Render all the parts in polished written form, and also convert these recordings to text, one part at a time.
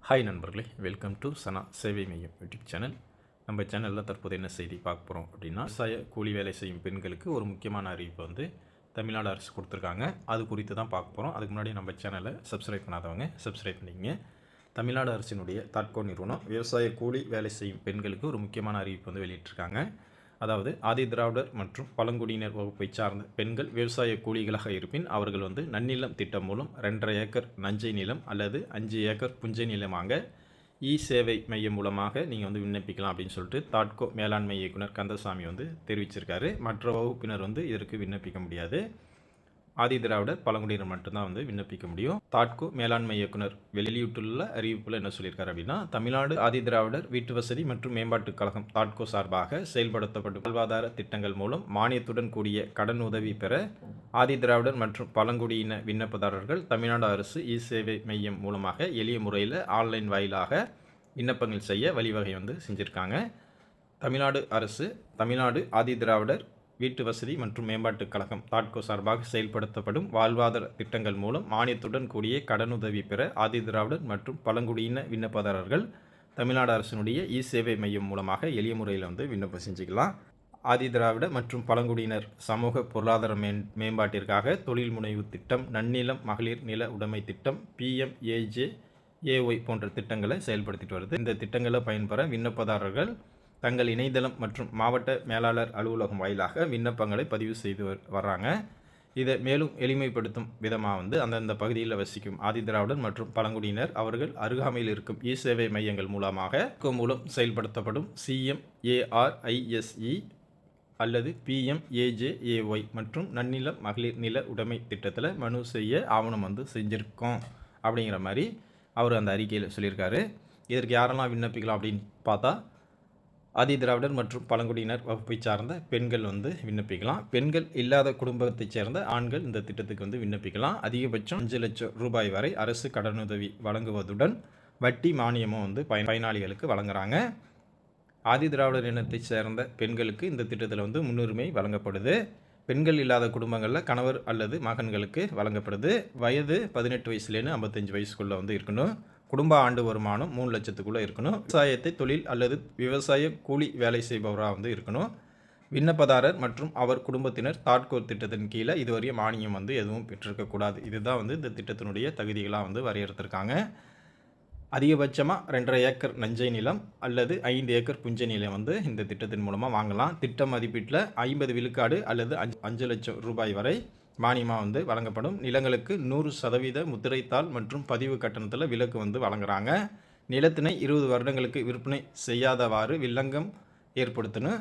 Hi நண்பர்களே, welcome to சனா சேவை மையம் யூடியூப் சேனல். நம்ம சேனலில் தற்போது என்ன செய்தி பார்க்க போகிறோம் அப்படின்னா, விவசாய கூலி வேலை செய்யும் பெண்களுக்கு ஒரு முக்கியமான அறிவிப்பு வந்து தமிழ்நாடு அரசு கொடுத்துருக்காங்க. அது குறித்து தான் பார்க்க போகிறோம். அதுக்கு முன்னாடி நம்ம சேனலை சப்ஸ்கிரைப் பண்ணாதவங்க சப்ஸ்கிரைப் பண்ணிக்கங்க. தமிழ்நாடு அரசினுடைய தாட்கோ நிறுவனம் விவசாய கூலி வேலை செய்யும் பெண்களுக்கு ஒரு முக்கியமான அறிவிப்பு வந்து வெளியிட்டிருக்காங்க. அதாவது ஆதி திராவிடர் மற்றும் பழங்குடியினர் வகுப்பை சார்ந்த பெண்கள் விவசாய கூலிகளாக இருப்பின் அவர்கள் வந்து நன்னிலம் திட்டம் மூலம் 2.5 ஏக்கர் நஞ்சை நிலம் அல்லது 5 ஏக்கர் புஞ்சை நிலமாக சேவை மையம் மூலமாக நீங்கள் வந்து விண்ணப்பிக்கலாம் அப்படின்னு சொல்லிட்டு தாட்கோ மேலாண்மை இயக்குனர் கந்தசாமி வந்து தெரிவிச்சிருக்காரு. மற்ற வகுப்பினர் வந்து இதற்கு விண்ணப்பிக்க முடியாது. ஆதி திராவிடர் பழங்குடியினர் மட்டும்தான் வந்து விண்ணப்பிக்க முடியும். தாட்கோ மேலாண்மை இயக்குனர் வெளியிட்டுள்ள அறிவிப்பில் என்ன சொல்லியிருக்காரு அப்படின்னா, தமிழ்நாடு ஆதி திராவிடர் வீட்டு வசதி மற்றும் மேம்பாட்டுக் கழகம் தாட்கோ சார்பாக செயல்படுத்தப்படும் வாழ்வாதார திட்டங்கள் மூலம் மானியத்துடன் கூடிய கடன் உதவி பெற ஆதி திராவிடர் மற்றும் பழங்குடியின விண்ணப்பதாரர்கள் தமிழ்நாடு அரசு சேவை மையம் மூலமாக எளிய முறையில் ஆன்லைன் வாயிலாக விண்ணப்பங்கள் செய்ய வழிவகை வந்து செஞ்சுருக்காங்க. தமிழ்நாடு அரசு தமிழ்நாடு ஆதி திராவிடர் வீட்டு வசதி மற்றும் மேம்பாட்டுக் கழகம் தாட்கோ சார்பாக செயல்படுத்தப்படும் வாழ்வாதார திட்டங்கள் மூலம் மானியத்துடன் கூடிய கடனுதவி பெற ஆதி திராவிடர் மற்றும் பழங்குடியின விண்ணப்பதாரர்கள் தமிழ்நாடு அரசினுடைய சேவை மையம் மூலமாக எளிய முறையில் வந்து விண்ணப்பம் செஞ்சுக்கலாம். ஆதி திராவிட மற்றும் பழங்குடியினர் சமூக பொருளாதார மேம்பாட்டிற்காக தொழில் முனைவு திட்டம், நன்னிலம் மகளிர் நில உடைமை திட்டம், PMAJAY போன்ற திட்டங்களை செயல்படுத்திட்டு வருது. இந்த திட்டங்களை பயன்பெற விண்ணப்பதாரர்கள் தங்கள் இணையதளம் மற்றும் மாவட்ட மேலாளர் அலுவலகம் வாயிலாக விண்ணப்பங்களை பதிவு செய்து வர்றாங்க. இதை மேலும் எளிமைப்படுத்தும் விதமாக வந்து அந்தந்த பகுதியில் வசிக்கும் ஆதி திராவிடர் மற்றும் பழங்குடியினர் அவர்கள் அருகாமையில் இருக்கும் சேவை மையங்கள் மூலமாக செயல்படுத்தப்படும் CMARISE அல்லது PMAJAY மற்றும் நன்னிலம் மகளிர் நில உடைமை திட்டத்தில் மனு செய்ய ஆவணம் வந்து செஞ்சுருக்கோம் அப்படிங்கிற மாதிரி அவர் அந்த அறிக்கையில் சொல்லியிருக்காரு. இதற்கு யாரெல்லாம் விண்ணப்பிக்கலாம் அப்படின்னு பார்த்தா, ஆதி திராவிடர் மற்றும் பழங்குடியினர் வகுப்பை சார்ந்த பெண்கள் வந்து விண்ணப்பிக்கலாம். பெண்கள் இல்லாத குடும்பத்தைச் சேர்ந்த ஆண்கள் இந்த திட்டத்துக்கு வந்து விண்ணப்பிக்கலாம். அதிகபட்சம் 5 லட்சம் ரூபாய் வரை அரசு கடனுதவி வழங்குவதுடன் வட்டி மானியமும் வந்து பயனாளிகளுக்கு வழங்குறாங்க. ஆதி திராவிடர் இனத்தைச் சேர்ந்த பெண்களுக்கு இந்த திட்டத்தில் வந்து முன்னுரிமை வழங்கப்படுது. பெண்கள் இல்லாத குடும்பங்களில் கணவர் அல்லது மகன்களுக்கு வழங்கப்படுது. வயது 18 வயசுலேருந்து 55 வயசுக்குள்ளே வந்து இருக்கணும். குடும்ப ஆண்டு வருமானம் 3 லட்சத்துக்குள்ளே இருக்கணும். விவசாயத்தை தொழில் அல்லது விவசாய கூலி வேலை செய்பவராக வந்து இருக்கணும். விண்ணப்பதாரர் மற்றும் அவர் குடும்பத்தினர் தாட்கோ திட்டத்தின் கீழே இதுவரைய மானியம் வந்து எதுவும் பெற்றிருக்கக்கூடாது. இதுதான் வந்து இந்த திட்டத்தினுடைய தகுதிகளாக வந்து வரையறுத்திருக்காங்க. அதிகபட்சமாக 2.5 ஏக்கர் நஞ்சை நிலம் அல்லது 5 ஏக்கர் புஞ்சை நிலம் வந்து இந்த திட்டத்தின் மூலமாக வாங்கலாம். திட்ட மதிப்பீட்டில் 50 விழுக்காடு அல்லது 5 லட்சம் ரூபாய் வரை மானியமாக வந்து வழங்கப்படும். நிலங்களுக்கு 100% முத்திரைத்தாள் மற்றும் பதிவு கட்டணத்தில் விலக்கு வந்து வழங்குறாங்க. நிலத்தினை 20 வருடங்களுக்கு விற்பனை செய்யாதவாறு வில்லங்கம் ஏற்படுத்தணும்.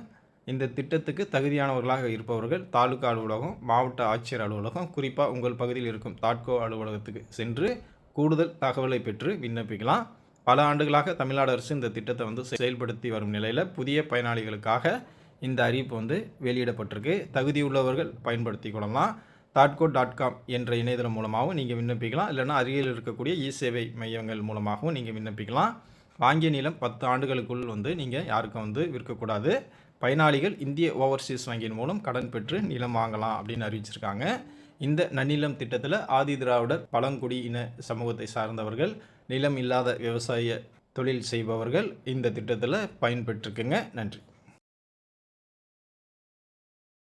இந்த திட்டத்துக்கு தகுதியானவர்களாக இருப்பவர்கள் தாலுகா அலுவலகம், மாவட்ட ஆட்சியர் அலுவலகம், குறிப்பாக உங்கள் பகுதியில் இருக்கும் தாட்கோ அலுவலகத்துக்கு சென்று கூடுதல் தகவலை பெற்று விண்ணப்பிக்கலாம். பல ஆண்டுகளாக தமிழ்நாடு அரசு இந்த திட்டத்தை வந்து செயல்படுத்தி வரும் நிலையில் புதிய பயனாளிகளுக்காக இந்த அறிவிப்பு வந்து வெளியிடப்பட்டிருக்கு. தகுதியுள்ளவர்கள் பயன்படுத்தி கொள்ளலாம். தாட்கோ.com என்ற இணையதளம் மூலமாகவும் நீங்கள் விண்ணப்பிக்கலாம். இல்லைனா அருகில் இருக்கக்கூடிய சேவை மையங்கள் மூலமாகவும் நீங்கள் விண்ணப்பிக்கலாம். வாங்கிய நிலம் 10 ஆண்டுகளுக்குள் வந்து நீங்கள் யாருக்கும் வந்து விற்கக்கூடாது. பயனாளிகள் இந்திய ஓவர்சீஸ் வங்கியின் மூலம் கடன் பெற்று நிலம் வாங்கலாம் அப்படின்னு அறிவிச்சிருக்காங்க. இந்த நன்னிலம் திட்டத்தில் ஆதி திராவிடர் பழங்குடியின சமூகத்தை சார்ந்தவர்கள், நிலம் இல்லாத விவசாய தொழில் செய்பவர்கள் இந்த திட்டத்தில் பயன்பெற்றிருக்குங்க. நன்றி.